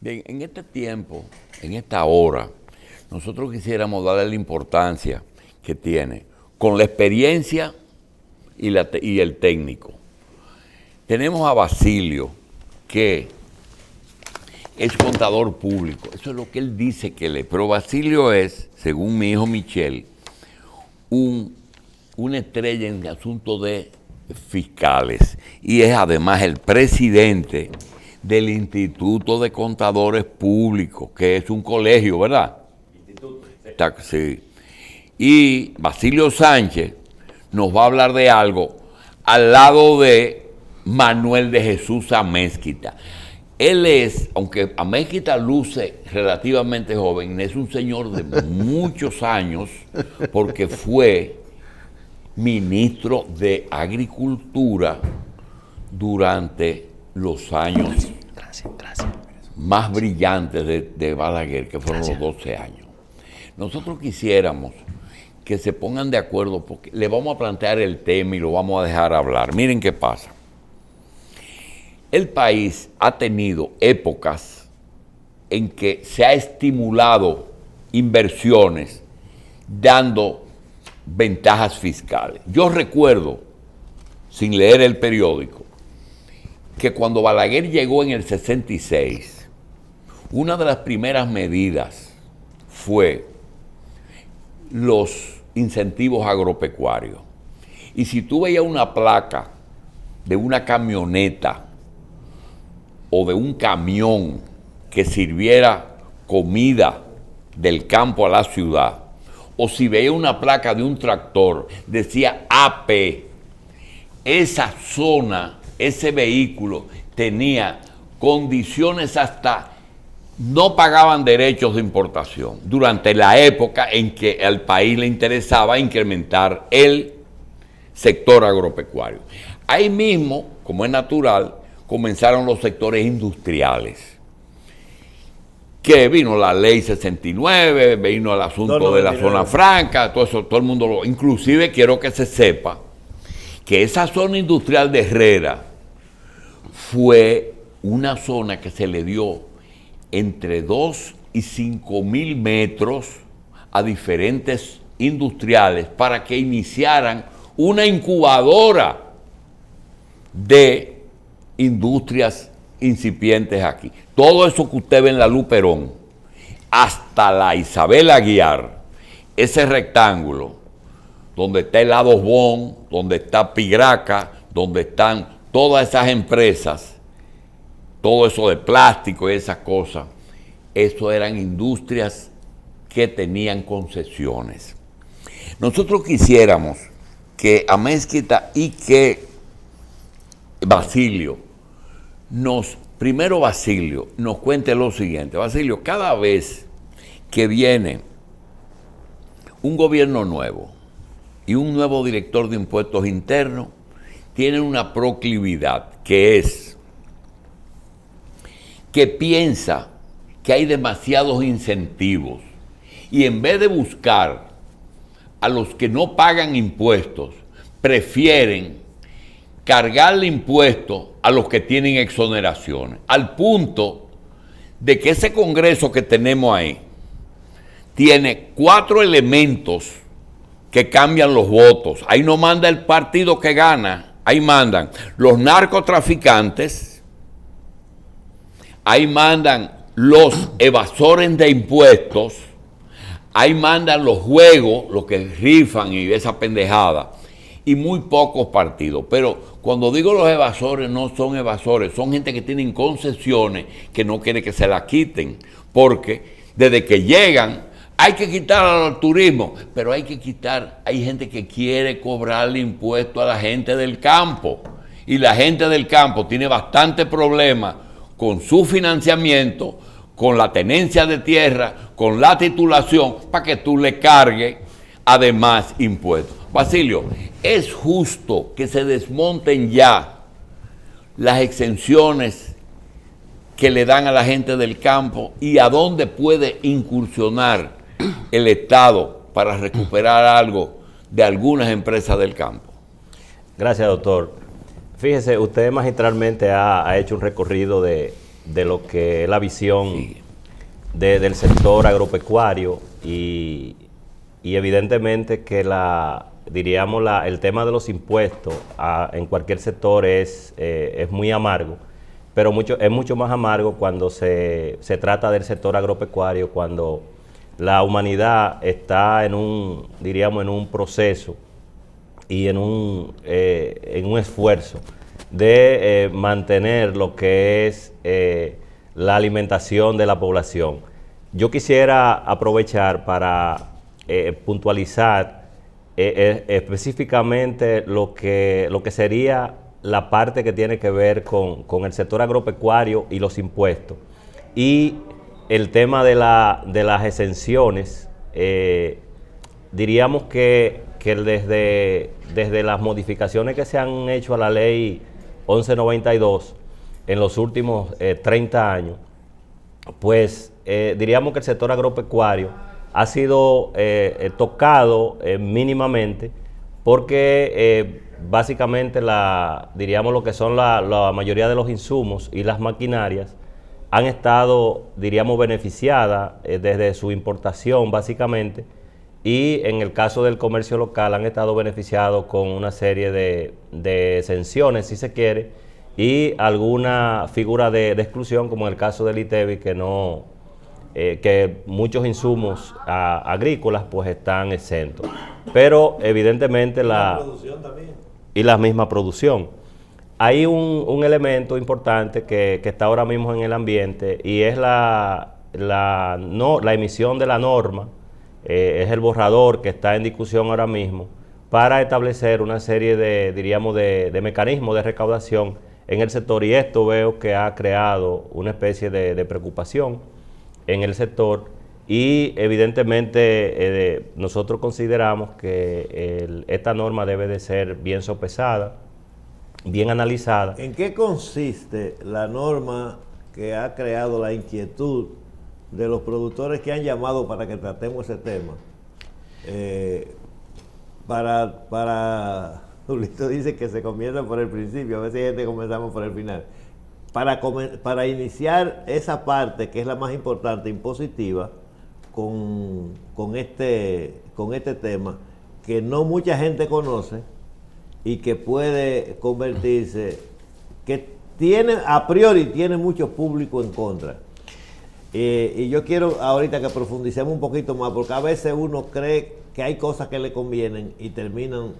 Bien, en este tiempo, en esta hora, nosotros quisiéramos darle la importancia que tiene con la experiencia y el técnico. Tenemos a Basilio, que es contador público. Eso es lo que él dice que le. Pero Basilio es, según mi hijo Michel, una estrella en asuntos de fiscales. Y es además el presidente del Instituto de Contadores Públicos, que es un colegio, ¿verdad? Instituto. Sí. Y Basilio Sánchez nos va a hablar de algo al lado de Manuel de Jesús Amezquita. Él es, aunque Amezquita luce relativamente joven, es un señor de muchos años porque fue ministro de Agricultura durante los años más brillantes de Balaguer, que fueron los 12 años. Nosotros quisiéramos que se pongan de acuerdo porque le vamos a plantear el tema y lo vamos a dejar hablar. Miren qué pasa. El país ha tenido épocas en que se ha estimulado inversiones dando ventajas fiscales. Yo recuerdo, sin leer el periódico, que cuando Balaguer llegó en el 66, una de las primeras medidas fue los incentivos agropecuarios. Y si tú veías una placa de una camioneta o de un camión que sirviera comida del campo a la ciudad, o si veía una placa de un tractor, decía AP, esa zona, ese vehículo tenía condiciones hasta no pagaban derechos de importación durante la época en que al país le interesaba incrementar el sector agropecuario. Ahí mismo, como es natural, comenzaron los sectores industriales, que vino la ley 69, vino el asunto de la zona franca, todo eso, todo el mundo lo... Inclusive quiero que se sepa que esa zona industrial de Herrera fue una zona que se le dio entre 2 y 5 mil metros a diferentes industriales para que iniciaran una incubadora de industrias incipientes aquí. Todo eso que usted ve en la Luperón, hasta la Isabel Aguiar, ese rectángulo, donde está el Adobón, donde está Pigraca, donde están todas esas empresas, todo eso de plástico y esas cosas, eso eran industrias que tenían concesiones. Nosotros quisiéramos que Amezquita y que Basilio primero Basilio nos cuente lo siguiente. Basilio, cada vez que viene un gobierno nuevo y un nuevo director de impuestos internos, tienen una proclividad que es que piensa que hay demasiados incentivos y en vez de buscar a los que no pagan impuestos, prefieren cargarle impuestos a los que tienen exoneraciones, al punto de que ese Congreso que tenemos ahí tiene 4 elementos que cambian los votos. Ahí no manda el partido que gana, ahí mandan los narcotraficantes, ahí mandan los evasores de impuestos, ahí mandan los juegos, los que rifan y esa pendejada, y muy pocos partidos. Pero cuando digo los evasores, no son evasores, son gente que tienen concesiones que no quiere que se las quiten, porque desde que llegan hay que quitar al turismo, pero hay gente que quiere cobrarle impuestos a la gente del campo, y la gente del campo tiene bastante problema con su financiamiento, con la tenencia de tierra, con la titulación, para que tú le cargues además impuestos. Basilio, ¿es justo que se desmonten ya las exenciones que le dan a la gente del campo y a dónde puede incursionar el Estado para recuperar algo de algunas empresas del campo? Gracias, doctor. Fíjese, usted magistralmente ha hecho un recorrido de de lo que es la visión Sí. del sector agropecuario y evidentemente que el tema de los impuestos en cualquier sector es muy amargo, pero es mucho más amargo cuando se trata del sector agropecuario, cuando la humanidad está en un proceso y en un esfuerzo de mantener lo que es la alimentación de la población. Yo quisiera aprovechar para puntualizar específicamente lo que sería la parte que tiene que ver con el sector agropecuario y los impuestos. Y el tema de las exenciones, diríamos que desde las modificaciones que se han hecho a la ley 1192 en los últimos 30 años, pues diríamos que el sector agropecuario ha sido tocado mínimamente porque básicamente diríamos lo que son la mayoría de los insumos y las maquinarias han estado, diríamos, beneficiadas desde su importación básicamente, y en el caso del comercio local han estado beneficiados con una serie de exenciones, si se quiere, y alguna figura de exclusión, como en el caso del ITEVI, que muchos insumos agrícolas pues están exentos. Pero evidentemente la producción también. Y la misma producción. Hay un elemento importante que está ahora mismo en el ambiente, y es la emisión de la norma, es el borrador que está en discusión ahora mismo, para establecer una serie de mecanismos de recaudación en el sector, y esto veo que ha creado una especie de preocupación en el sector, y evidentemente nosotros consideramos que esta norma debe de ser bien sopesada, bien analizada. ¿En qué consiste la norma que ha creado la inquietud de los productores que han llamado para que tratemos ese tema? Julito dice que se comienza por el principio, a veces hay gente que comenzamos por el final. Para iniciar esa parte que es la más importante, impositiva, con este tema que no mucha gente conoce y que puede convertirse, que a priori tiene mucho público en contra. Y yo quiero ahorita que profundicemos un poquito más, porque a veces uno cree que hay cosas que le convienen y terminan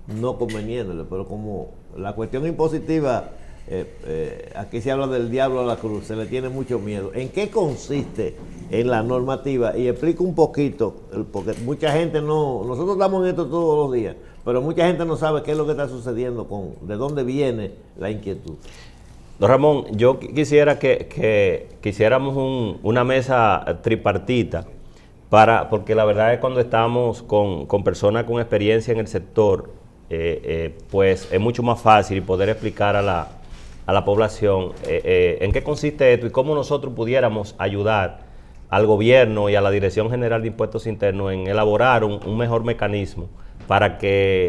no conveniéndole, pero como la cuestión impositiva, aquí se habla del diablo a la cruz, se le tiene mucho miedo. ¿En qué consiste en la normativa? Y explico un poquito, porque mucha gente nosotros estamos en esto todos los días, pero mucha gente no sabe qué es lo que está sucediendo, de dónde viene la inquietud. Don Ramón, yo quisiera que hiciéramos una mesa tripartita, porque la verdad es que cuando estamos con personas con experiencia en el sector, pues es mucho más fácil poder explicar a la población en qué consiste esto y cómo nosotros pudiéramos ayudar al gobierno y a la Dirección General de Impuestos Internos en elaborar un mejor mecanismo para que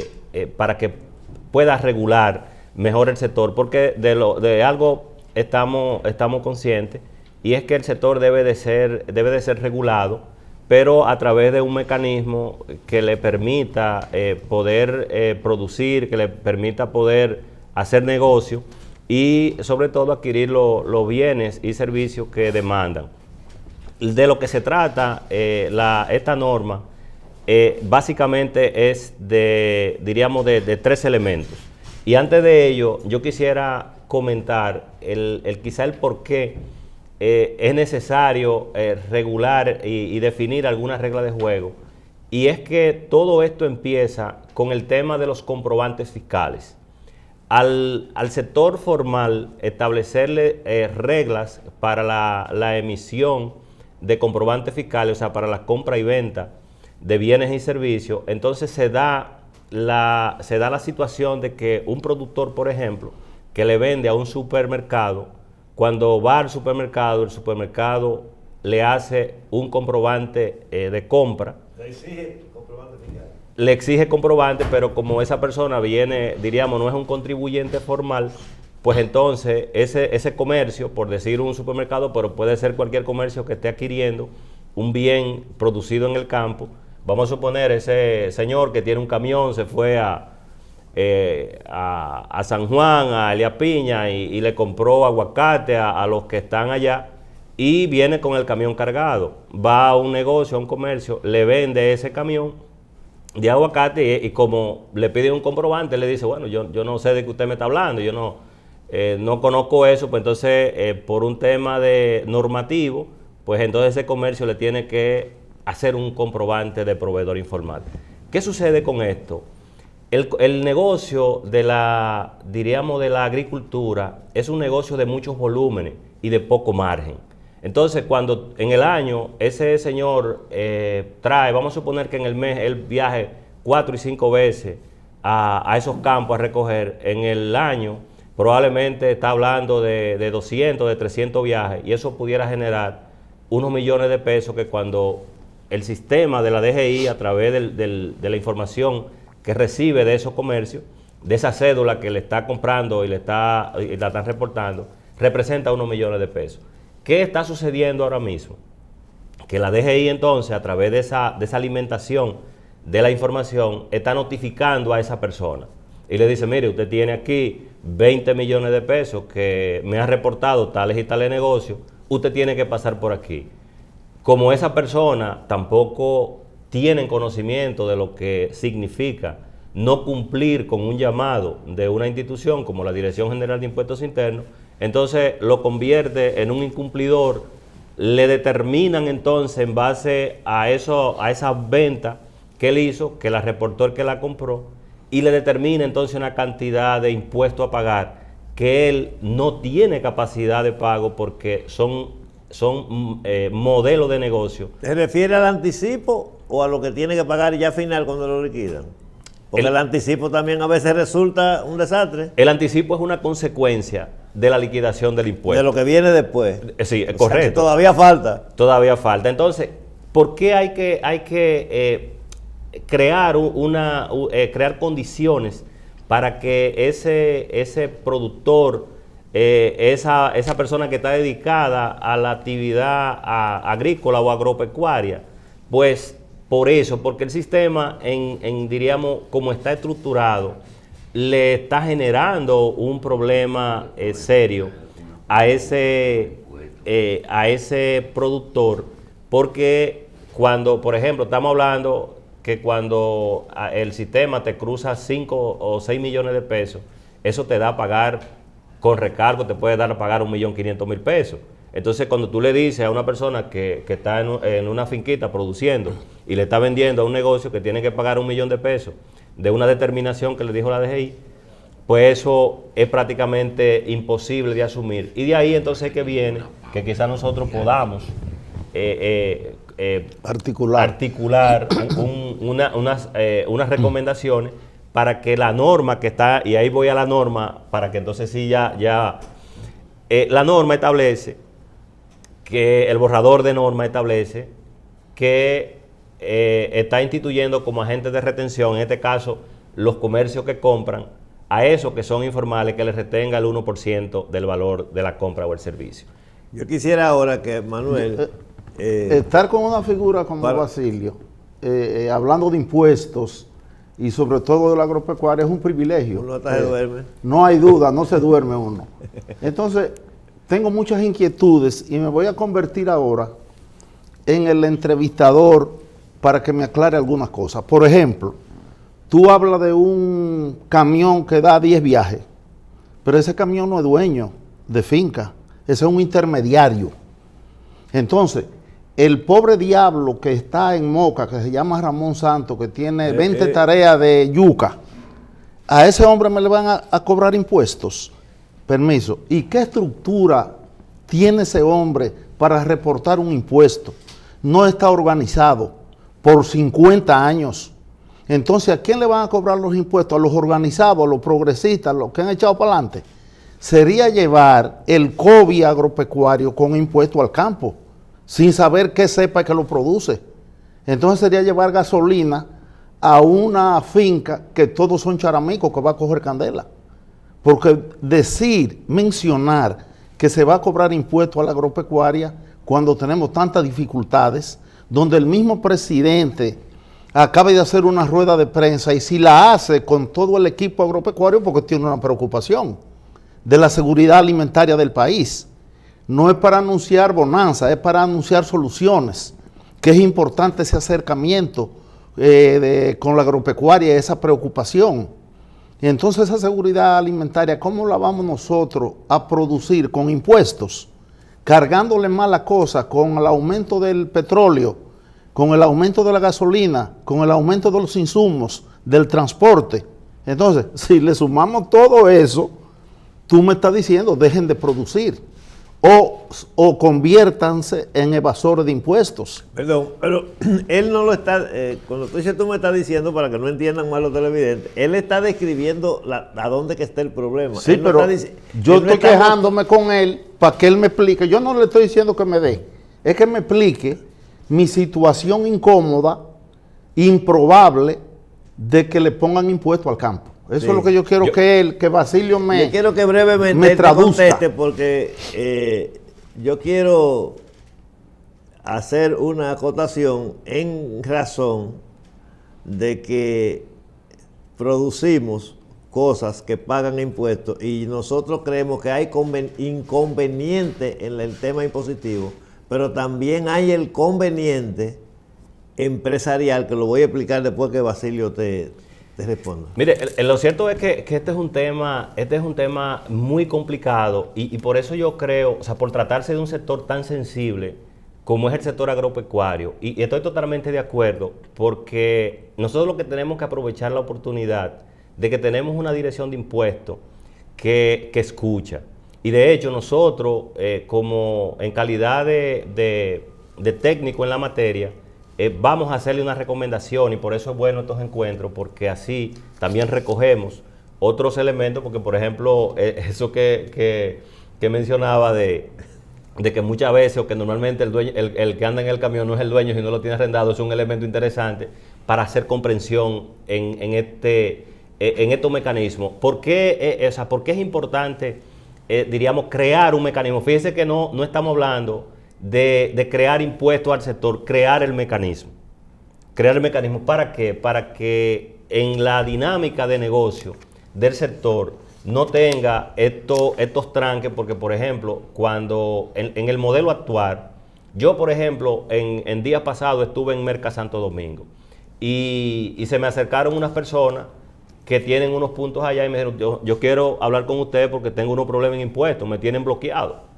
pueda regular mejor el sector, porque de algo estamos conscientes, y es que el sector debe de ser regulado, pero a través de un mecanismo que le permita poder producir, que le permita poder hacer negocio y sobre todo adquirir los bienes y servicios que demandan. De lo que se trata esta norma básicamente es diríamos de tres elementos. Y antes de ello, yo quisiera comentar quizá el por qué es necesario regular y definir algunas reglas de juego. Y es que todo esto empieza con el tema de los comprobantes fiscales. Al sector formal establecerle reglas para la emisión de comprobantes fiscales, o sea, para la compra y venta de bienes y servicios, entonces se da la situación de que un productor, por ejemplo, que le vende a un supermercado, cuando va al supermercado, el supermercado le hace un comprobante de compra. Le exige comprobante fiscal. Le exige comprobante, pero como esa persona viene, diríamos, no es un contribuyente formal, pues entonces ese comercio, por decir un supermercado, pero puede ser cualquier comercio que esté adquiriendo un bien producido en el campo. Vamos a suponer ese señor que tiene un camión, se fue a San Juan, a Elías Piña, y le compró aguacate a los que están allá, y viene con el camión cargado. Va a un negocio, a un comercio, le vende ese camión de aguacate y como le pide un comprobante, le dice, bueno, yo no sé de qué usted me está hablando, yo no conozco eso, pues entonces por un tema de normativo, pues entonces ese comercio le tiene que hacer un comprobante de proveedor informal. ¿Qué sucede con esto? El negocio diríamos, de la agricultura es un negocio de muchos volúmenes y de poco margen. Entonces, cuando en el año ese señor trae, vamos a suponer que en el mes él viaje 4 y 5 veces a esos campos a recoger, en el año probablemente está hablando de 200, de 300 viajes, y eso pudiera generar unos millones de pesos que cuando el sistema de la DGI, a través de la información que recibe de esos comercios, de esa cédula que le está comprando y la están reportando, representa unos millones de pesos. ¿Qué está sucediendo ahora mismo? Que la DGI entonces, a través de esa alimentación de la información, está notificando a esa persona y le dice, mire, usted tiene aquí 20 millones de pesos que me ha reportado tales y tales negocios, usted tiene que pasar por aquí. Como esa persona tampoco tienen conocimiento de lo que significa no cumplir con un llamado de una institución como la Dirección General de Impuestos Internos, entonces lo convierte en un incumplidor, le determinan entonces en base a esa venta que él hizo, que la reportó el que la compró, y le determina entonces una cantidad de impuesto a pagar que él no tiene capacidad de pago porque son modelos de negocio. ¿Se refiere al anticipo o a lo que tiene que pagar ya final cuando lo liquidan? Porque el anticipo también a veces resulta un desastre. El anticipo es una consecuencia de la liquidación del impuesto. De lo que viene después. Sí, o correcto. sea, que todavía falta. Todavía falta. Entonces, ¿por qué hay que crear crear condiciones para que ese productor, esa persona que está dedicada a la actividad agrícola o agropecuaria, pues por eso, porque el sistema, diríamos, como está estructurado, le está generando un problema serio a ese productor, porque cuando, por ejemplo, estamos hablando que cuando el sistema te cruza 5 o 6 millones de pesos, eso te da a pagar con recargo, te puede dar a pagar 1.500.000 pesos. Entonces, cuando tú le dices a una persona que está en una finquita produciendo y le está vendiendo a un negocio que tiene que pagar 1 millón de pesos de una determinación que le dijo la DGI, pues eso es prácticamente imposible de asumir. Y de ahí entonces que viene que quizás nosotros podamos articular unas recomendaciones para que la norma que está, y ahí voy a la norma, para que entonces sí la norma establece que el borrador de norma establece que está instituyendo como agentes de retención, en este caso, los comercios que compran a esos que son informales, que les retenga el 1% del valor de la compra o el servicio. Yo quisiera ahora que Manuel... estar con una figura como Basilio, hablando de impuestos y sobre todo de la agropecuaria, es un privilegio. Uno hasta se duerme. No hay duda, no se duerme uno. Entonces, tengo muchas inquietudes y me voy a convertir ahora en el entrevistador para que me aclare algunas cosas. Por ejemplo, tú hablas de un camión que da 10 viajes, pero ese camión no es dueño de finca, ese es un intermediario. Entonces, el pobre diablo que está en Moca, que se llama Ramón Santos, que tiene 20 tareas de yuca, a ese hombre me le van a cobrar impuestos. Permiso. ¿Y qué estructura tiene ese hombre para reportar un impuesto? No está organizado por 50 años. Entonces, ¿a quién le van a cobrar los impuestos? ¿A los organizados, a los progresistas, a los que han echado para adelante? Sería llevar el COVID agropecuario con impuesto al campo, sin saber qué sepa que lo produce. Entonces sería llevar gasolina a una finca que todos son charamicos que va a coger candela. Porque mencionar que se va a cobrar impuesto a la agropecuaria cuando tenemos tantas dificultades, donde el mismo presidente acaba de hacer una rueda de prensa y si la hace con todo el equipo agropecuario porque tiene una preocupación de la seguridad alimentaria del país. No es para anunciar bonanza, es para anunciar soluciones, que es importante ese acercamiento con la agropecuaria, esa preocupación. Y entonces esa seguridad alimentaria, ¿cómo la vamos nosotros a producir? Con impuestos, cargándole más la cosa con el aumento del petróleo, con el aumento de la gasolina, con el aumento de los insumos, del transporte. Entonces, si le sumamos todo eso, tú me estás diciendo, dejen de producir o conviértanse en evasores de impuestos. Perdón, pero él no lo está, cuando tú dices tú me estás diciendo, para que no entiendan mal los televidentes, él está describiendo a dónde que está el problema. Sí, él pero yo estoy quejándome con él para que él me explique. Yo no le estoy diciendo que me dé, es que me explique mi situación incómoda, improbable, de que le pongan impuesto al campo. Eso es lo que yo quiero que Basilio yo quiero que brevemente me traduzca. conteste, porque yo quiero hacer una acotación en razón de que producimos cosas que pagan impuestos y nosotros creemos que hay inconveniente en el tema impositivo, pero también hay el conveniente empresarial, que lo voy a explicar después que Basilio te responda. Mire, lo cierto es que este es un tema muy complicado y por eso yo creo, o sea, por tratarse de un sector tan sensible como es el sector agropecuario, y estoy totalmente de acuerdo, porque nosotros lo que tenemos que aprovechar la oportunidad de que tenemos una dirección de impuestos que escucha. Y de hecho nosotros, como en calidad de técnico en la materia, vamos a hacerle una recomendación y por eso es bueno estos encuentros, porque así también recogemos otros elementos, porque por ejemplo, eso que mencionaba de que muchas veces o que normalmente el dueño, el que anda en el camión no es el dueño si no lo tiene arrendado, es un elemento interesante para hacer comprensión en estos mecanismos. ¿Por qué es importante, diríamos, crear un mecanismo? Fíjense que no estamos hablando de crear impuestos al sector, crear el mecanismo. ¿Crear el mecanismo para qué? Para que en la dinámica de negocio del sector no tenga estos tranques, porque por ejemplo, cuando en el modelo actual, yo por ejemplo, en días pasados estuve en Merca Santo Domingo y se me acercaron unas personas que tienen unos puntos allá y me dijeron, yo quiero hablar con ustedes porque tengo unos problemas en impuestos, me tienen bloqueado.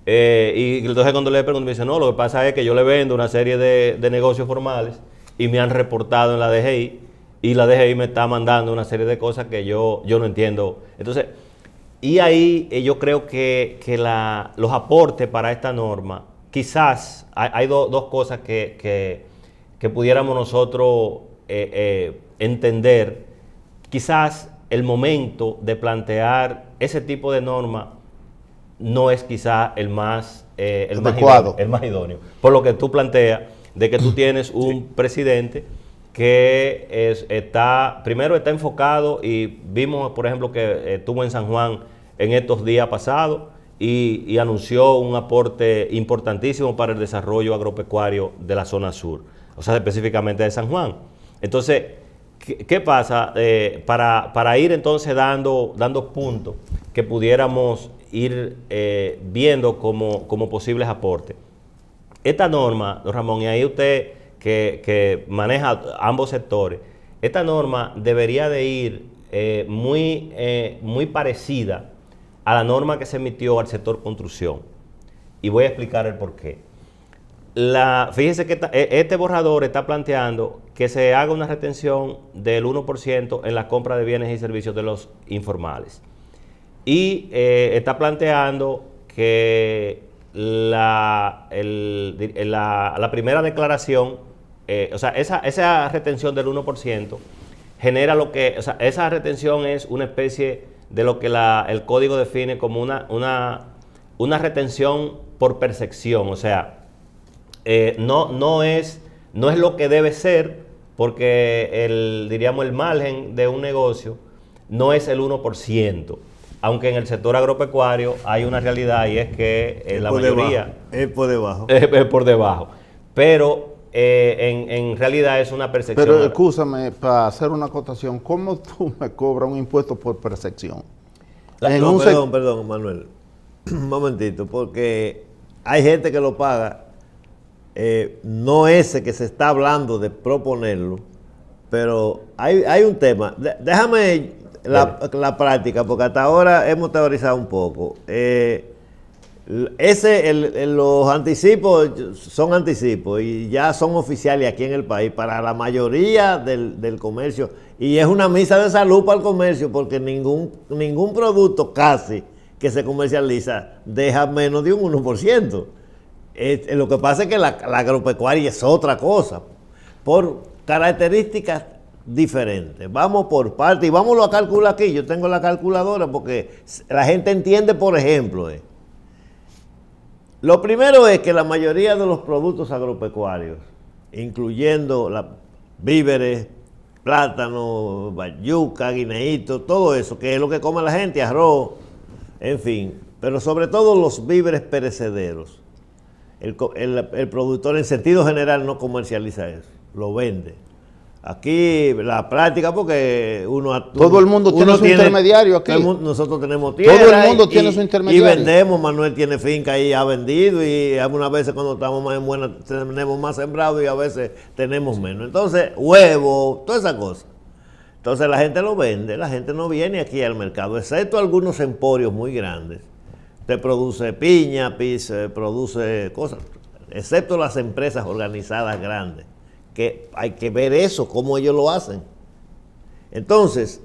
Y entonces cuando le pregunto, me dice, no, lo que pasa es que yo le vendo una serie de negocios formales y me han reportado en la DGI y la DGI me está mandando una serie de cosas que yo no entiendo. Entonces, y ahí yo creo que los aportes para esta norma, quizás hay dos cosas que pudiéramos nosotros entender. Quizás el momento de plantear ese tipo de norma no es quizá el más idóneo. Por lo que tú planteas, de que tú tienes un presidente que primero está enfocado, y vimos, por ejemplo, que estuvo en San Juan en estos días pasados y anunció un aporte importantísimo para el desarrollo agropecuario de la zona sur, o sea, específicamente de San Juan. Entonces, ¿qué pasa? Para ir entonces dando puntos que pudiéramos ir viendo como posibles aportes. Esta norma, don Ramón, y ahí usted que maneja ambos sectores, esta norma debería de ir muy parecida a la norma que se emitió al sector construcción. Y voy a explicar el porqué. Fíjense que este borrador está planteando que se haga una retención del 1% en la compra de bienes y servicios de los informales. Y está planteando que la primera declaración, o sea, esa retención del 1% genera o sea, esa retención es una especie de lo que el código define como una retención por percepción, o sea, no es lo que debe ser, porque diríamos el margen de un negocio no es el 1%. Aunque en el sector agropecuario hay una realidad y es que la mayoría es por debajo. es por debajo. Pero en realidad es una percepción. Pero escúchame, para hacer una acotación, ¿cómo tú me cobras un impuesto por percepción? No, perdón, Manuel. Un momentito, porque hay gente que lo paga, no ese que se está hablando de proponerlo, pero hay un tema. Déjame la práctica, porque hasta ahora hemos teorizado un poco. Los anticipos son anticipos y ya son oficiales aquí en el país para la mayoría del comercio, y es una misa de salud para el comercio, porque ningún producto casi que se comercializa deja menos de un 1%. Lo que pasa es que la agropecuaria es otra cosa, por características diferentes. Vamos por parte y vámonos a calcular aquí. Yo tengo la calculadora porque la gente entiende, por ejemplo. Lo primero es que la mayoría de los productos agropecuarios, incluyendo víveres, plátano, yuca, guineíto, todo eso, que es lo que come la gente, arroz, en fin, pero sobre todo los víveres perecederos. El productor en sentido general no comercializa eso, lo vende. Aquí la práctica, porque todo el mundo tiene su intermediario aquí. Nosotros tenemos tierra. Todo el mundo tiene su intermediario. Y vendemos. Manuel tiene finca y ha vendido. Y algunas veces cuando estamos más en buena tenemos más sembrado y a veces tenemos menos. Entonces, huevo, todas esas cosas. Entonces la gente lo vende. La gente no viene aquí al mercado, excepto algunos emporios muy grandes. Usted produce piña, produce cosas, excepto las empresas organizadas grandes, que hay que ver eso, cómo ellos lo hacen. Entonces,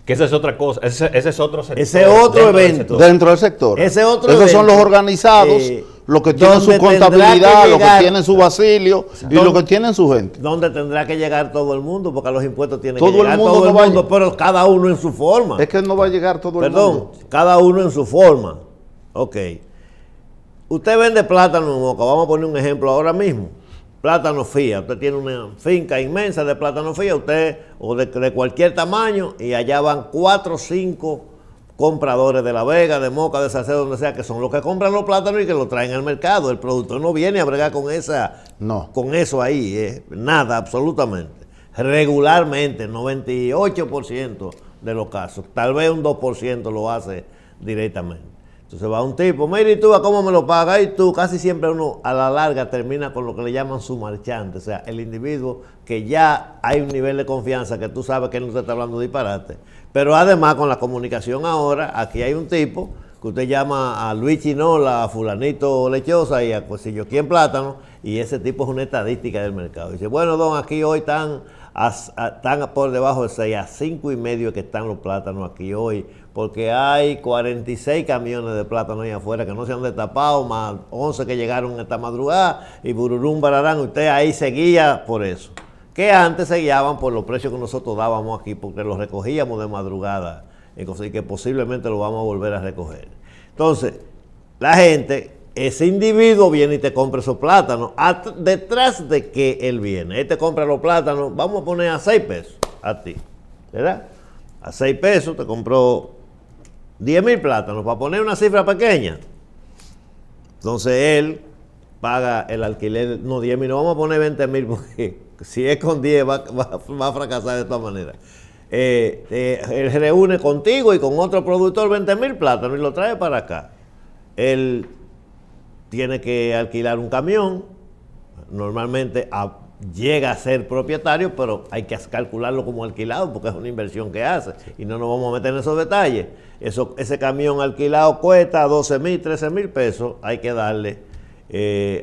que esa es otra cosa, ese es otro sector. Ese otro evento. Dentro del sector. Ese otro Esos evento, son los organizados, los que tienen su contabilidad, los que tienen su basilio y los que tienen su gente. Donde tendrá que llegar todo el mundo, porque a los impuestos tiene todo que llegar el mundo todo no el mundo, pero cada uno en su forma. Es que no va a llegar todo el mundo. Perdón, cada uno en su forma. Ok. Usted vende plátano en Moca, vamos a poner un ejemplo ahora mismo. Plátano fía, usted tiene una finca inmensa de plátano fía, usted, o de cualquier tamaño, y allá van 4 o 5 compradores de La Vega, de Moca, de Salcedo, donde sea, que son los que compran los plátanos y que los traen al mercado. El productor no viene a bregar con con eso ahí, nada, absolutamente. Regularmente, 98% de los casos, tal vez un 2% lo hace directamente. Entonces va un tipo, mira, ¿y tú a cómo me lo pagas? Y tú, casi siempre uno a la larga termina con lo que le llaman su marchante, o sea, el individuo que ya hay un nivel de confianza que tú sabes que él no te está hablando disparate. Pero además con la comunicación ahora, aquí hay un tipo que usted llama a Luis Chinola, a fulanito Lechosa y a Cosillo quién Plátano, y ese tipo es una estadística del mercado. Dice, bueno, don, aquí hoy están por debajo de 6 a 5 y medio que están los plátanos aquí hoy, porque hay 46 camiones de plátano ahí afuera que no se han destapado, más 11 que llegaron esta madrugada, y bururum, bararán, usted ahí seguía por eso. Que antes se guiaban por los precios que nosotros dábamos aquí, porque los recogíamos de madrugada, y que posiblemente lo vamos a volver a recoger. Entonces, la gente, ese individuo viene y te compra esos plátanos. Detrás de que él viene, él te compra los plátanos, vamos a poner a 6 pesos a ti, ¿verdad? A 6 pesos te compró 10,000 plátanos, para poner una cifra pequeña. Entonces él paga el alquiler, no 10,000, no vamos a poner 20,000, porque si es con 10 va a fracasar de esta manera. Él reúne contigo y con otro productor 20,000 plátanos y lo trae para acá. Él tiene que alquilar un camión, normalmente llega a ser propietario, pero hay que calcularlo como alquilado porque es una inversión que hace y no nos vamos a meter en esos detalles. Ese camión alquilado cuesta 12,000, 13,000 pesos, hay que darle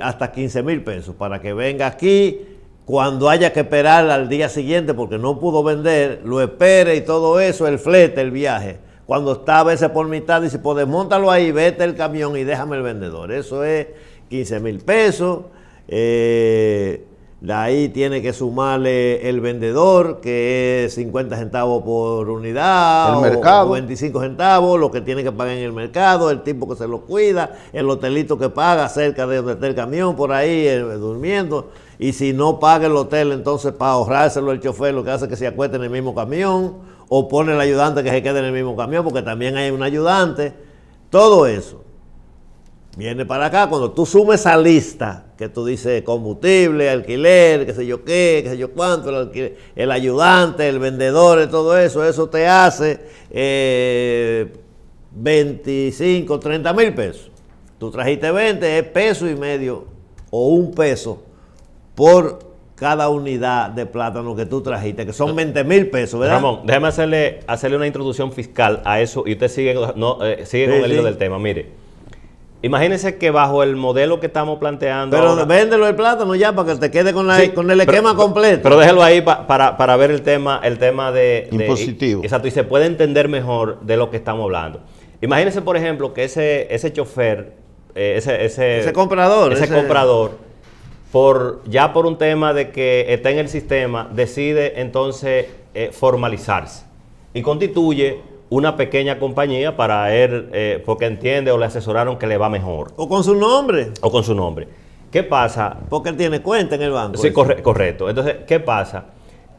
hasta 15,000 pesos para que venga aquí. Cuando haya que esperar al día siguiente porque no pudo vender, lo espere y todo eso, el flete, el viaje. Cuando está a veces por mitad, dice, pues desmóntalo ahí, vete el camión y déjame el vendedor. Eso es 15,000 pesos. De ahí tiene que sumarle el vendedor, que es 50 centavos por unidad, el mercado, o 25 centavos, lo que tiene que pagar en el mercado, el tipo que se lo cuida, el hotelito que paga cerca de donde está el camión, por ahí durmiendo. Y si no paga el hotel, entonces para ahorrárselo el chofer, lo que hace es que se acueste en el mismo camión, o pone el ayudante que se quede en el mismo camión, porque también hay un ayudante. Todo eso viene para acá. Cuando tú sumes esa lista, que tú dices combustible, alquiler, qué sé yo qué, qué sé yo cuánto, el ayudante, el vendedor, todo eso te hace 25, 30 mil pesos. Tú trajiste 20, es $1.50 o $1 por cada unidad de plátano que tú trajiste, que son 20 mil pesos, ¿verdad? Ramón, déjeme hacerle una introducción fiscal a eso y usted sigue con el hilo del tema. Mire, imagínense que bajo el modelo que estamos planteando Pero ahora, véndelo el plátano ya para que te quede con el esquema completo. Pero déjelo ahí para ver el tema de impositivo. Exacto, y se puede entender mejor de lo que estamos hablando. Imagínense, por ejemplo, que ese chofer, ese comprador, por un tema de que está en el sistema, decide entonces formalizarse y constituye una pequeña compañía para él, porque entiende o le asesoraron que le va mejor. O con su nombre. O con su nombre. ¿Qué pasa? Porque él tiene cuenta en el banco. Sí, correcto. Entonces, ¿qué pasa?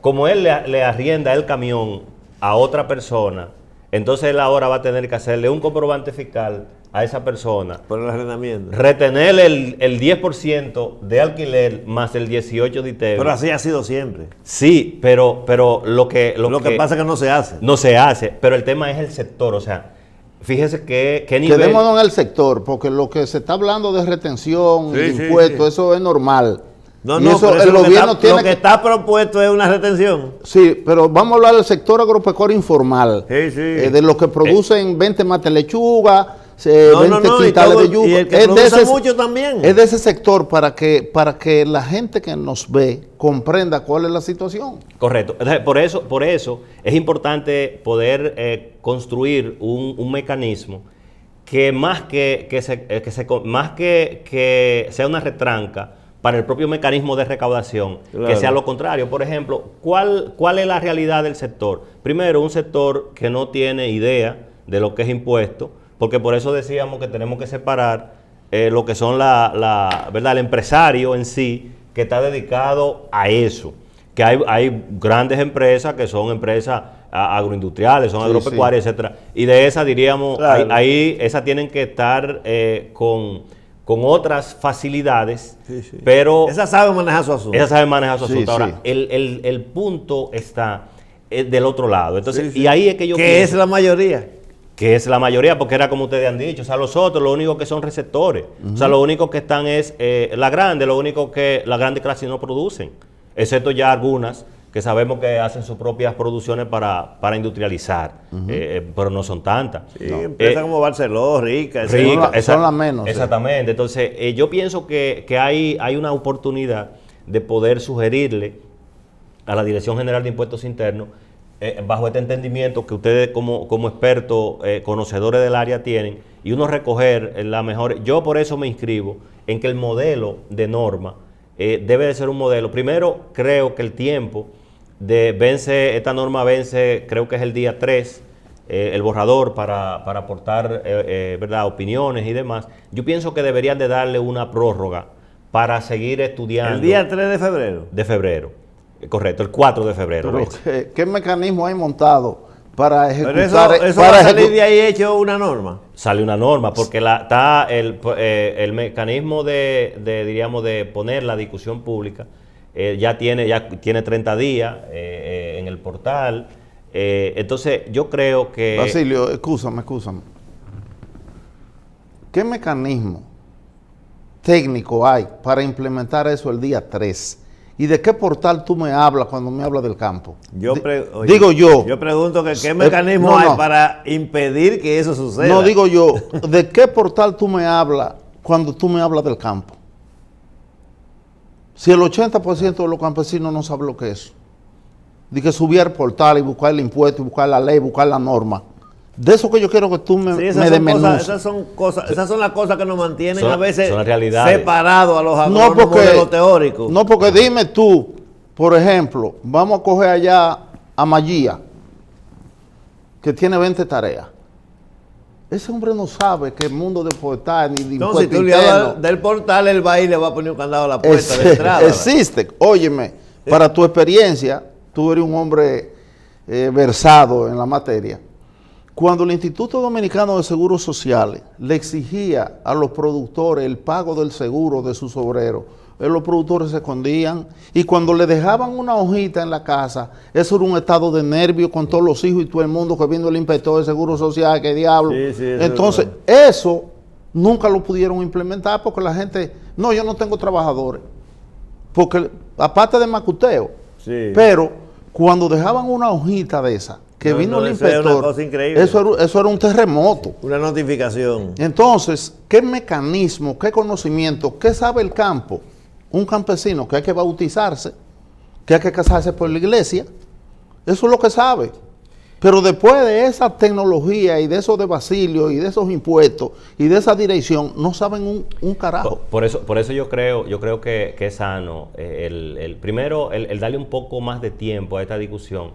Como él le arrienda el camión a otra persona, entonces él ahora va a tener que hacerle un comprobante fiscal a esa persona. Por el arrendamiento. Retener el 10% de alquiler más el 18% de ITEVI. Pero así ha sido siempre. Sí, pero lo que pasa es que no se hace. No se hace, pero el tema es el sector, o sea, fíjese qué nivel... Quedémonos en el sector, porque lo que se está hablando de retención, de impuestos, eso es normal. No, y no, eso, pero el gobierno lo tiene que está propuesto es una retención. Sí, pero vamos a hablar del sector agropecuario informal. De los que producen 20 mates de lechuga, 20 quintales de yuca. Y el que produce mucho también. Es de ese sector para que la gente que nos ve comprenda cuál es la situación. Correcto. Entonces, por eso es importante poder construir un mecanismo que más que sea una retranca para el propio mecanismo de recaudación, claro, que sea lo contrario. Por ejemplo, ¿cuál es la realidad del sector? Primero, un sector que no tiene idea de lo que es impuesto, porque por eso decíamos que tenemos que separar lo que son ¿verdad? El empresario en sí, que está dedicado a eso. Que hay grandes empresas que son empresas agroindustriales, son agropecuarias, etcétera. Y de esas diríamos, claro, ahí esas tienen que estar con otras facilidades, pero... Esa sabe manejar su asunto. Ahora, el punto está del otro lado. Entonces, y ahí es que yo pienso... es la mayoría. Que es la mayoría, porque era como ustedes han dicho. O sea, los otros, lo único que son receptores. O sea, lo único que están es las grandes casi no producen. Excepto ya algunas que sabemos que hacen sus propias producciones para industrializar, pero no son tantas. Sí, empiezan como Barceló, Rica, son las menos. Exactamente. Entonces, yo pienso que hay una oportunidad de poder sugerirle a la Dirección General de Impuestos Internos, bajo este entendimiento que ustedes como expertos, conocedores del área tienen, y uno recoger la mejor. Yo por eso me inscribo en que el modelo de norma debe de ser un modelo. Primero, creo que el tiempo esta norma vence, creo que es el día 3, el borrador para aportar ¿verdad? Opiniones y demás. Yo pienso que deberían de darle una prórroga para seguir estudiando. El día 3 de febrero. De febrero, correcto, el 4 de febrero. Pero ¿qué mecanismo hay montado para ejecutar? Pero eso va a salir de ahí hecho una norma. Sale una norma, porque está el mecanismo de poner la discusión pública, ya tiene 30 días en el portal. Entonces, yo creo que... Basilio, escúchame. ¿Qué mecanismo técnico hay para implementar eso el día 3? ¿Y de qué portal tú me hablas cuando me hablas del campo? Yo pregunto que qué mecanismo hay para impedir que eso suceda. No, digo yo, ¿de qué portal tú me hablas cuando tú me hablas del campo? Si el 80% de los campesinos no sabe lo que es. De que subir al portal y buscar el impuesto, y buscar la ley, buscar la norma. De eso que yo quiero que tú me desmenuces. Esas son las cosas que nos mantienen a veces separados a los agrónomos de lo teórico. No, porque dime tú, por ejemplo, vamos a coger allá a Magía, que tiene 20 tareas. Ese hombre no sabe que el mundo de portal ni de impuestos internos. Entonces, si tú le hablas del portal, él va a ir y le va a poner un candado a la puerta de entrada. Existe. Óyeme, para tu experiencia, tú eres un hombre versado en la materia. Cuando el Instituto Dominicano de Seguros Sociales le exigía a los productores el pago del seguro de sus obreros, los productores se escondían, y cuando le dejaban una hojita en la casa, eso era un estado de nervio con todos los hijos y todo el mundo que viendo el inspector de Seguro Social, que diablo. Entonces, eso nunca lo pudieron implementar porque la gente, no, yo no tengo trabajadores, porque aparte de macuteo, pero cuando dejaban una hojita de esa, que vino el inspector, eso era un terremoto. Una notificación. Entonces, ¿qué mecanismo, qué conocimiento, qué sabe el campo? Un campesino que hay que bautizarse, que hay que casarse por la iglesia, eso es lo que sabe. Pero después de esa tecnología y de esos de Basilio y de esos impuestos y de esa dirección, no saben un carajo. Por eso yo creo que es sano primero el darle un poco más de tiempo a esta discusión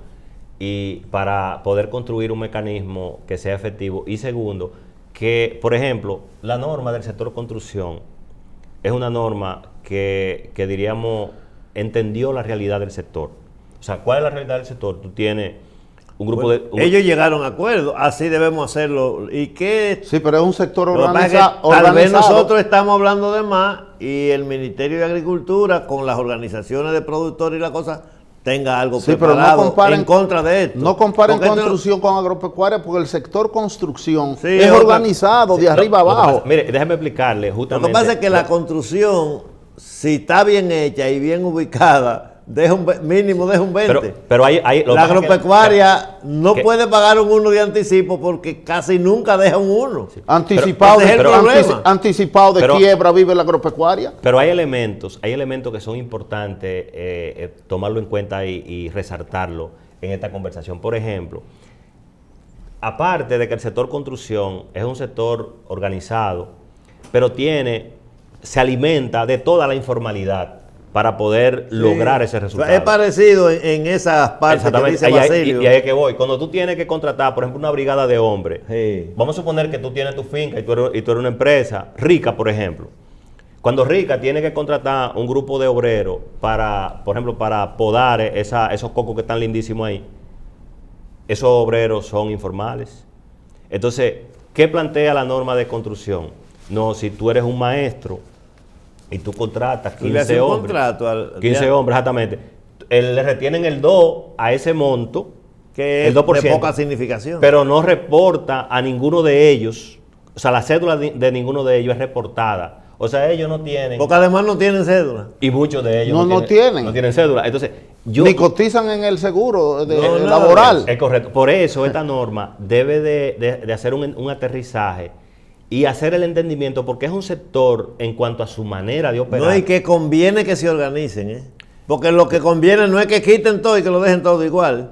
y para poder construir un mecanismo que sea efectivo. Y segundo, que, por ejemplo, la norma del sector construcción es una norma que diríamos, entendió la realidad del sector. O sea, ¿cuál es la realidad del sector? Tú tienes un grupo ellos llegaron a acuerdo, así debemos hacerlo. ¿Y qué? Sí, pero es un sector organizado. Tal vez nosotros estamos hablando de más y el Ministerio de Agricultura, con las organizaciones de productores y la cosa, tenga algo preparado pero no en contra de esto. No comparen construcción con agropecuaria, porque el sector construcción es organizado de arriba abajo. Mire, déjeme explicarle justamente. Lo que pasa es que la construcción, si está bien hecha y bien ubicada, mínimo deja un 20. Pero la agropecuaria no puede pagar un 1 de anticipo porque casi nunca deja un 1. Sí. Anticipado de quiebra vive la agropecuaria. Pero hay elementos que son importantes tomarlo en cuenta y resaltarlo en esta conversación. Por ejemplo, aparte de que el sector construcción es un sector organizado, pero se alimenta de toda la informalidad para poder lograr ese resultado. Es parecido en esas partes que dice Basilio. Y ahí es que voy. Cuando tú tienes que contratar, por ejemplo, una brigada de hombres, vamos a suponer que tú tienes tu finca y tú eres una empresa rica, por ejemplo. Cuando rica tiene que contratar un grupo de obreros para, por ejemplo, para podar esos cocos que están lindísimos ahí, esos obreros son informales. Entonces, ¿qué plantea la norma de construcción? No, si tú eres un maestro y tú contratas 15 hombres. 15 hombres, exactamente. Le retienen el 2 a ese monto, que es 2%, de poca significación. Pero no reporta a ninguno de ellos, o sea, la cédula de ninguno de ellos es reportada. O sea, ellos no tienen. Porque además no tienen cédula. Y muchos de ellos no tienen cédula. Entonces, ni cotizan en el seguro laboral. Es correcto. Por eso esta norma debe de hacer un aterrizaje y hacer el entendimiento, porque es un sector en cuanto a su manera de operar. No, y que conviene que se organicen, porque lo que conviene no es que quiten todo y que lo dejen todo igual.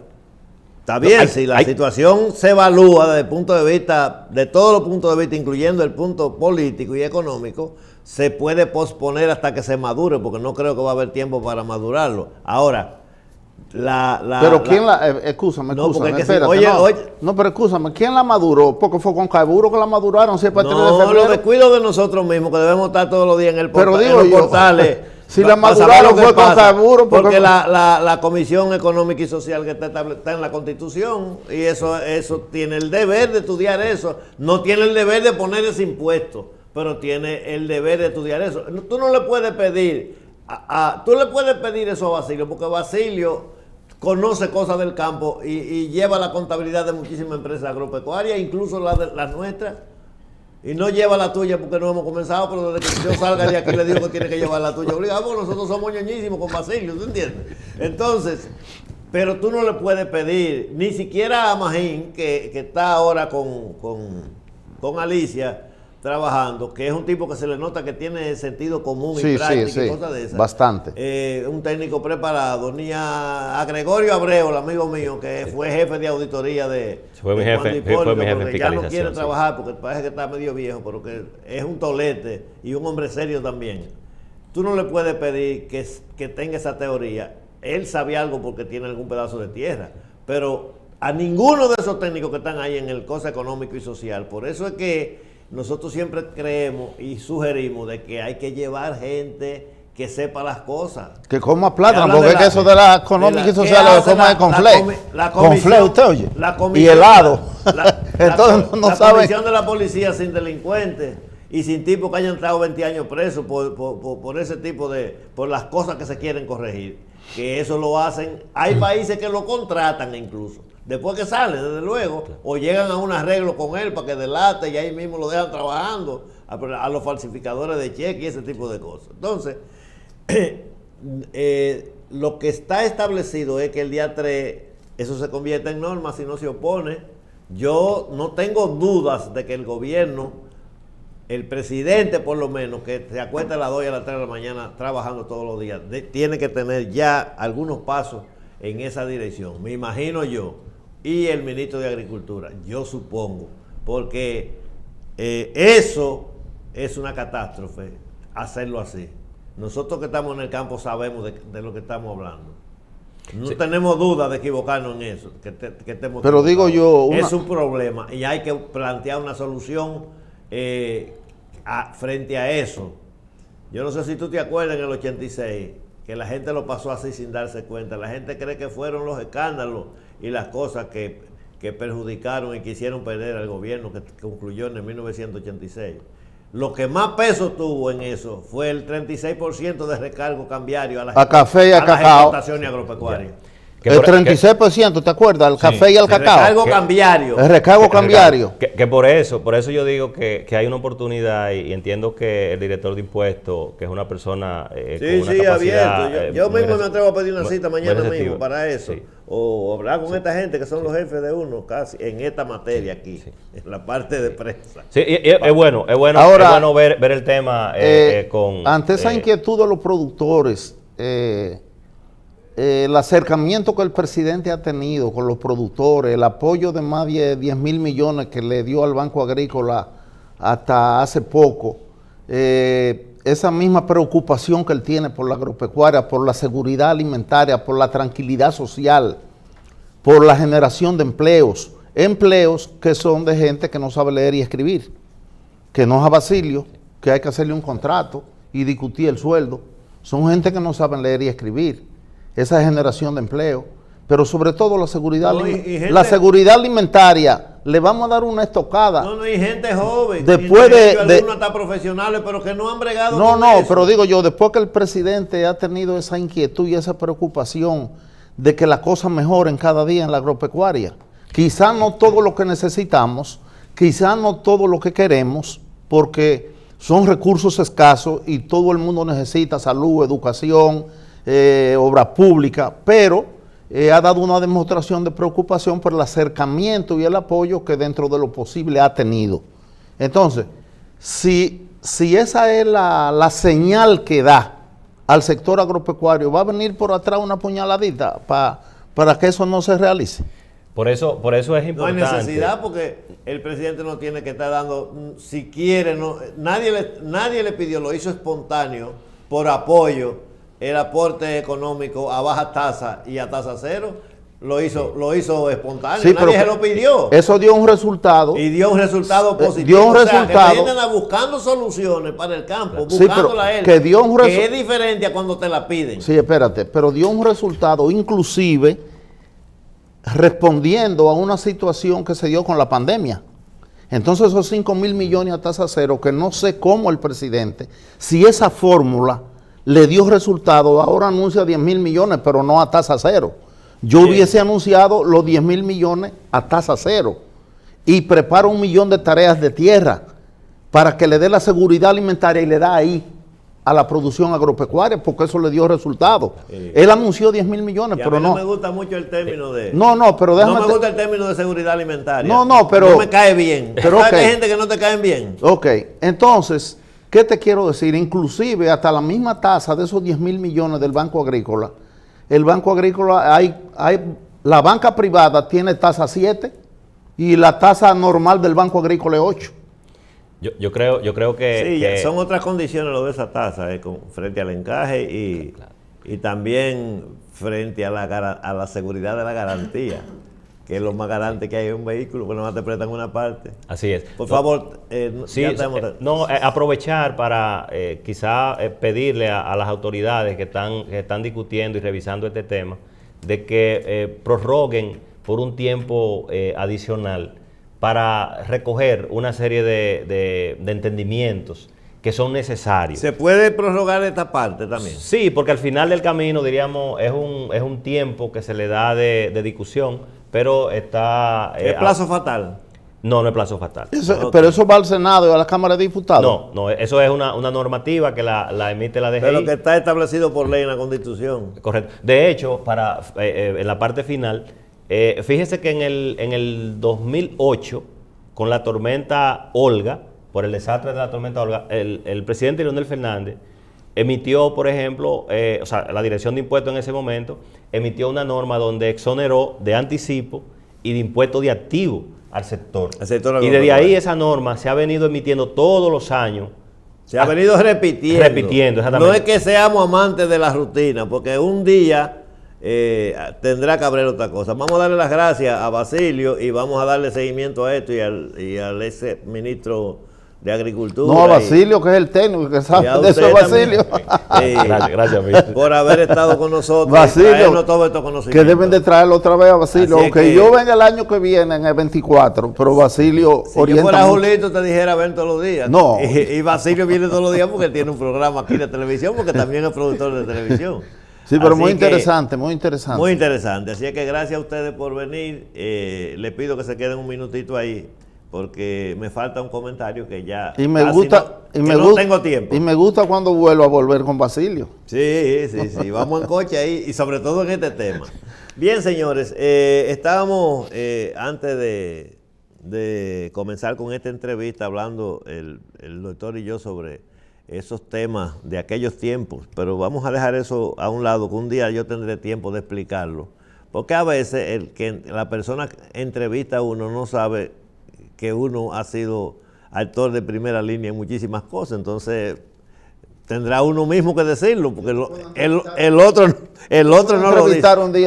Está bien, si la situación se evalúa desde el punto de vista, de todos los puntos de vista, incluyendo el punto político y económico, se puede posponer hasta que se madure, porque no creo que va a haber tiempo para madurarlo. Ahora, pero quién excúsame, espérate, no, pero excúsame, ¿quién la maduró? Porque fue con Caburo que la maduraron, si es para el 3 de febrero. Los descuidos de nosotros mismos, que debemos estar todos los días en el portal, pero digo en los portales. Si la maduraron fue con Caburo. Porque la Comisión Económica y Social que está en la Constitución, y eso tiene el deber de estudiar eso. No tiene el deber de poner ese impuesto, pero tiene el deber de estudiar eso. Tú no le puedes pedir eso a Basilio, porque Basilio conoce cosas del campo y lleva la contabilidad de muchísimas empresas agropecuarias, incluso las nuestras, y no lleva la tuya porque no hemos comenzado, pero desde que yo salga de aquí le digo que tiene que llevar la tuya obligado, porque nosotros somos ñoñísimos con Basilio, ¿tú entiendes? Entonces, pero tú no le puedes pedir, ni siquiera a Magín, que está ahora con Alicia, trabajando, que es un tipo que se le nota que tiene sentido común y práctica y cosas de esas. Bastante. Un técnico preparado, ni a Gregorio Abreu, el amigo mío, que fue jefe de auditoría fue mi jefe de ya no quiere trabajar porque parece que está medio viejo, pero que es un tolete y un hombre serio también. Tú no le puedes pedir que tenga esa teoría. Él sabe algo porque tiene algún pedazo de tierra, pero a ninguno de esos técnicos que están ahí en el cosa económico y social. Por eso es que nosotros siempre creemos y sugerimos de que hay que llevar gente que sepa las cosas. Que coma Que plátano, habla porque de es que eso de la económica y ¿qué social lo hace toma de conflé, usted oye. Y helado. Entonces no la sabe. comisión de la policía sin delincuentes y sin tipos que hayan entrado 20 años presos por ese tipo por las cosas que se quieren corregir. Que eso lo hacen, hay países que lo contratan incluso. Después que salen, desde luego, o llegan a un arreglo con él para que delate y ahí mismo lo dejan trabajando a los falsificadores de cheques y ese tipo de cosas. Entonces, lo que está establecido es que el día 3 eso se convierte en norma si no se opone. Yo no tengo dudas de que el gobierno, el presidente por lo menos, que se acuesta a las 2 y a las 3 de la mañana trabajando todos los días, tiene que tener ya algunos pasos en esa dirección, me imagino yo, y el ministro de Agricultura, yo supongo, porque eso es una catástrofe, hacerlo así. Nosotros que estamos en el campo sabemos de lo que estamos hablando. No tenemos duda de equivocarnos en eso. Que estemos Pero digo yo... es un problema y hay que plantear una solución frente a eso. Yo no sé si tú te acuerdas en el 86, que la gente lo pasó así sin darse cuenta. La gente cree que fueron los escándalos y las cosas que perjudicaron y que hicieron perder al gobierno que concluyó en el 1986. Lo que más peso tuvo en eso fue el 36% de recargo cambiario a café y a cacao. las exportaciones agropecuarias. El 36%, ¿te acuerdas? El café y el cacao. El recargo cambiario. El recargo cambiario. Que por eso yo digo que hay una oportunidad y entiendo que el director de impuestos, que es una persona con una capacidad... abierto. Yo mismo me atrevo a pedir una cita mañana mismo para eso. Sí. O hablar con esta gente que son los jefes de uno casi en esta materia aquí, en la parte de prensa. Sí, es bueno Ahora, es bueno ver el tema con... Ante esa inquietud de los productores, el acercamiento que el presidente ha tenido con los productores, el apoyo de más de 10.000 millones que le dio al Banco Agrícola hasta hace poco, esa misma preocupación que él tiene por la agropecuaria, por la seguridad alimentaria, por la tranquilidad social, por la generación de empleos que son de gente que no sabe leer y escribir, que no es a Basilio, que hay que hacerle un contrato y discutir el sueldo, son gente que no saben leer y escribir. Esa generación de empleo, pero sobre todo la seguridad, la seguridad alimentaria. Le vamos a dar una estocada. No, hay gente joven. Después algunos hasta profesionales, pero que no han bregado con eso. eso. Pero digo yo, después que el presidente ha tenido esa inquietud y esa preocupación de que las cosas mejoren cada día en la agropecuaria, quizás no todo lo que necesitamos, quizás no todo lo que queremos, porque son recursos escasos y todo el mundo necesita salud, educación, obras públicas, pero ha dado una demostración de preocupación por el acercamiento y el apoyo que dentro de lo posible ha tenido. Entonces, si esa es la señal que da al sector agropecuario, va a venir por atrás una puñaladita para que eso no se realice. Por eso es importante. No hay necesidad porque el presidente no tiene que estar dando, si quiere, nadie le pidió, lo hizo espontáneo, por apoyo, el aporte económico a baja tasa y a tasa cero, lo hizo espontáneo, sí, nadie se lo pidió. Eso dio un resultado. Y dio un resultado positivo. Dio un resultado. resultado. Que vienen buscando soluciones para el campo, Sí, buscándola él. que dio un que es diferente a cuando te la piden. Sí, espérate, pero dio un resultado inclusive respondiendo a una situación que se dio con la pandemia. Entonces esos 5.000 millones a tasa cero, que no sé cómo el presidente, si esa fórmula le dio resultado, ahora anuncia 10.000 millones, pero no a tasa cero. Yo hubiese anunciado los 10.000 millones a tasa cero y prepara 1 millón de tareas de tierra para que le dé la seguridad alimentaria y le da ahí a la producción agropecuaria, porque eso le dio resultado. Él anunció 10.000 millones, pero no. No me gusta mucho el término de... pero déjame... No me gusta el término de seguridad alimentaria. pero... No me cae bien. Pero ¿Sabes que hay gente que no te caen bien? Ok, entonces, ¿qué te quiero decir? Inclusive hasta la misma tasa de esos 10.000 millones del Banco Agrícola, el Banco Agrícola, la banca privada tiene tasa 7 y la tasa normal del Banco Agrícola es 8. Yo creo que... Sí, son otras condiciones lo de esa tasa, frente al encaje y también frente a la seguridad de la garantía, que es lo más garante que hay en un vehículo, pues nada más te prestan una parte. Así es. Por favor, Sí, ya tenemos... aprovechar para quizá pedirle a las autoridades que están discutiendo y revisando este tema de que prorroguen por un tiempo adicional para recoger una serie de entendimientos que son necesarios. ¿Se puede prorrogar esta parte también? Sí, porque al final del camino, diríamos, es un tiempo que se le da de discusión, pero está... ¿Es plazo fatal? No, no es plazo fatal. Pero eso va al Senado y a la Cámara de Diputados. No, eso es una normativa que la emite la DGI. Pero que está establecido por ley en la Constitución. Correcto. De hecho, en la parte final, fíjese que en el 2008, con la tormenta Olga, por el desastre de la tormenta Olga, el presidente Leonel Fernández emitió, por ejemplo, la Dirección de Impuestos en ese momento, emitió una norma donde exoneró de anticipo y de impuestos de activo al sector. Y desde ahí esa norma se ha venido emitiendo todos los años. Se ha venido repitiendo. Repitiendo, exactamente. No es que seamos amantes de la rutina, porque un día tendrá que haber otra cosa. Vamos a darle las gracias a Basilio y vamos a darle seguimiento a esto y al ex ministro de Agricultura. No, a Basilio, que es el técnico que sabe de eso, Basilio. Gracias, por haber estado con nosotros. Basilio, todo estos conocimientos. que deben de traerlo otra vez a Basilio. Así Aunque yo venga el año que viene, en el 24, pero Basilio Si orienta yo fuera mucho. Julito, te dijera ven todos los días. No. Y Basilio viene todos los días porque tiene un programa aquí de televisión, porque también es productor de televisión. Sí, pero Así muy que, interesante, muy interesante. Muy interesante. Así es que gracias a ustedes por venir. Le pido que se queden un minutito ahí, porque me falta un comentario que ya Y me casi gusta, no tengo tiempo. Y me gusta cuando vuelvo a volver con Basilio. Sí, vamos en coche ahí y sobre todo en este tema. Bien, señores, estábamos antes de comenzar con esta entrevista hablando el doctor y yo sobre esos temas de aquellos tiempos, pero vamos a dejar eso a un lado, que un día yo tendré tiempo de explicarlo, porque a veces la persona que entrevista a uno no sabe que uno ha sido actor de primera línea en muchísimas cosas, entonces tendrá uno mismo que decirlo, porque el otro no lo dice.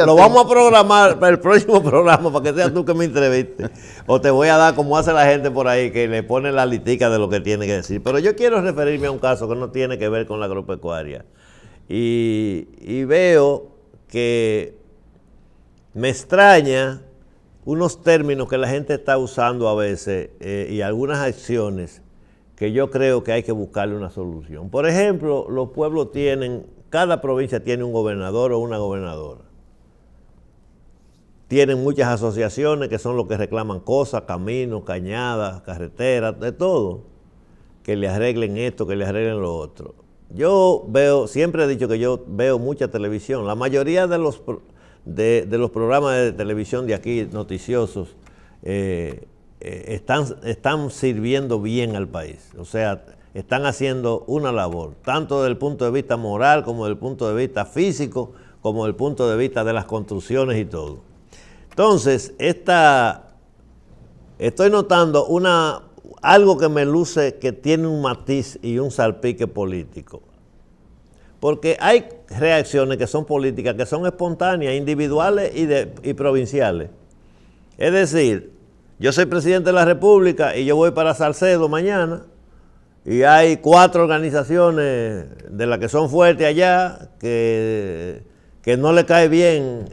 Lo vamos a programar para el próximo programa, para que seas tú que me entrevistes. O te voy a dar, como hace la gente por ahí, que le pone la listica de lo que tiene que decir. Pero yo quiero referirme a un caso que no tiene que ver con la agropecuaria. Y veo que me extraña unos términos que la gente está usando a veces y algunas acciones que yo creo que hay que buscarle una solución. Por ejemplo, los pueblos cada provincia tiene un gobernador o una gobernadora. Tienen muchas asociaciones que son los que reclaman cosas, caminos, cañadas, carreteras, de todo. Que le arreglen esto, que le arreglen lo otro. Yo siempre he dicho que yo veo mucha televisión. La mayoría de los programas de televisión de aquí, noticiosos, están sirviendo bien al país, o sea, están haciendo una labor, tanto desde el punto de vista moral, como desde el punto de vista físico, como desde el punto de vista de las construcciones y todo. Entonces, estoy notando algo que me luce que tiene un matiz y un salpique político, porque hay reacciones que son políticas, que son espontáneas, individuales y provinciales. Es decir, yo soy presidente de la República y yo voy para Salcedo mañana y hay 4 organizaciones de las que son fuertes allá que no le cae bien,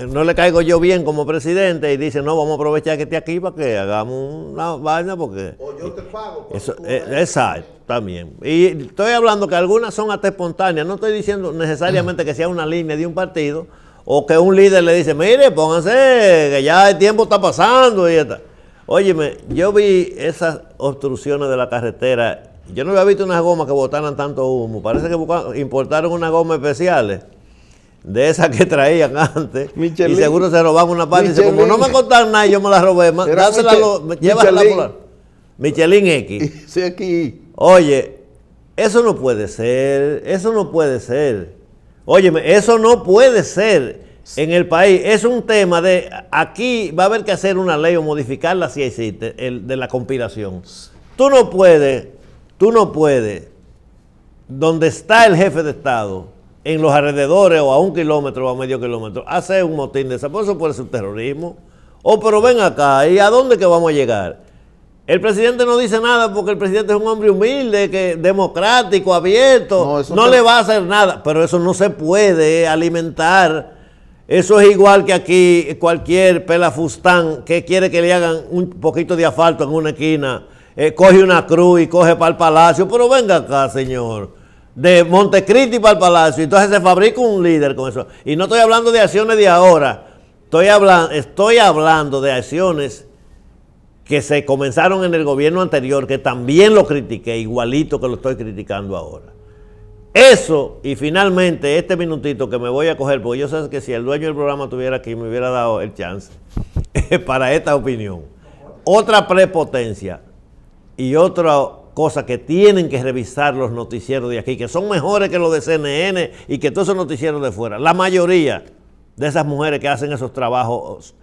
no le caigo yo bien como presidente y dicen, no, vamos a aprovechar que esté aquí para que hagamos una vaina porque... O yo te pago. Eso, exacto, también. Y estoy hablando que algunas son hasta espontáneas, no estoy diciendo necesariamente que sea una línea de un partido o que un líder le dice, mire, pónganse, que ya el tiempo está pasando y ya está. Óyeme, yo vi esas obstrucciones de la carretera, yo no había visto unas gomas que botaran tanto humo, parece que importaron unas gomas especiales, de esas que traían antes, Michelin. Y seguro se robaban una parte, y dice, como no me contaron nada, yo me la robé, llévasela a volar. Michelin X. Sí, aquí. Oye, eso no puede ser, Óyeme, eso no puede ser. En el país es un tema de, aquí va a haber que hacer una ley o modificarla si existe, de la conspiración. Tú no puedes, donde está el jefe de Estado, en los alrededores o a 1 kilómetro o a medio kilómetro, hacer un motín de esa. Por eso puede ser terrorismo Oh, pero ven acá, ¿y a dónde que vamos a llegar? El presidente no dice nada porque el presidente es un hombre humilde, democrático, abierto, no le va a hacer nada, pero eso no se puede alimentar. Eso es igual que aquí cualquier pelafustán que quiere que le hagan un poquito de asfalto en una esquina, coge una cruz y coge para el palacio, pero venga acá, señor, de Montecristi para el palacio, entonces se fabrica un líder con eso. Y no estoy hablando de acciones de ahora, estoy hablando de acciones que se comenzaron en el gobierno anterior, que también lo critiqué, igualito que lo estoy criticando ahora. Eso, y finalmente, este minutito que me voy a coger, porque yo sé que si el dueño del programa estuviera aquí, me hubiera dado el chance para esta opinión. Otra prepotencia y otra cosa que tienen que revisar los noticieros de aquí, que son mejores que los de CNN y que todos esos noticieros de fuera. La mayoría de esas mujeres que hacen esos trabajos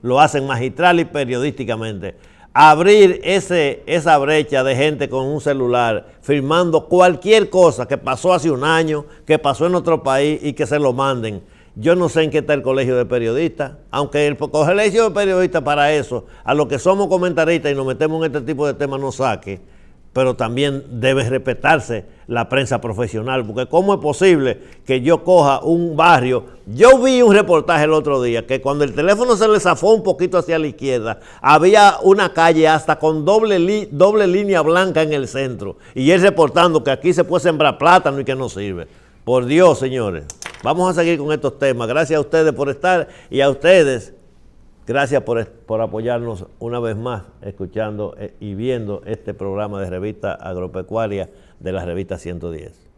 lo hacen magistral y periodísticamente. Abrir esa brecha de gente con un celular firmando cualquier cosa que pasó hace un año, que pasó en otro país y que se lo manden. Yo no sé en qué está el colegio de periodistas, aunque el colegio de periodistas para eso, a los que somos comentaristas y nos metemos en este tipo de temas nos saque, pero también debe respetarse la prensa profesional, porque ¿cómo es posible que yo coja un barrio? Yo vi un reportaje el otro día que cuando el teléfono se le zafó un poquito hacia la izquierda, había una calle hasta con doble línea blanca en el centro, y él reportando que aquí se puede sembrar plátano y que no sirve. Por Dios, señores, vamos a seguir con estos temas. Gracias a ustedes por estar y a ustedes gracias por apoyarnos una vez más, escuchando y viendo este programa de Revista Agropecuaria de la Revista 110.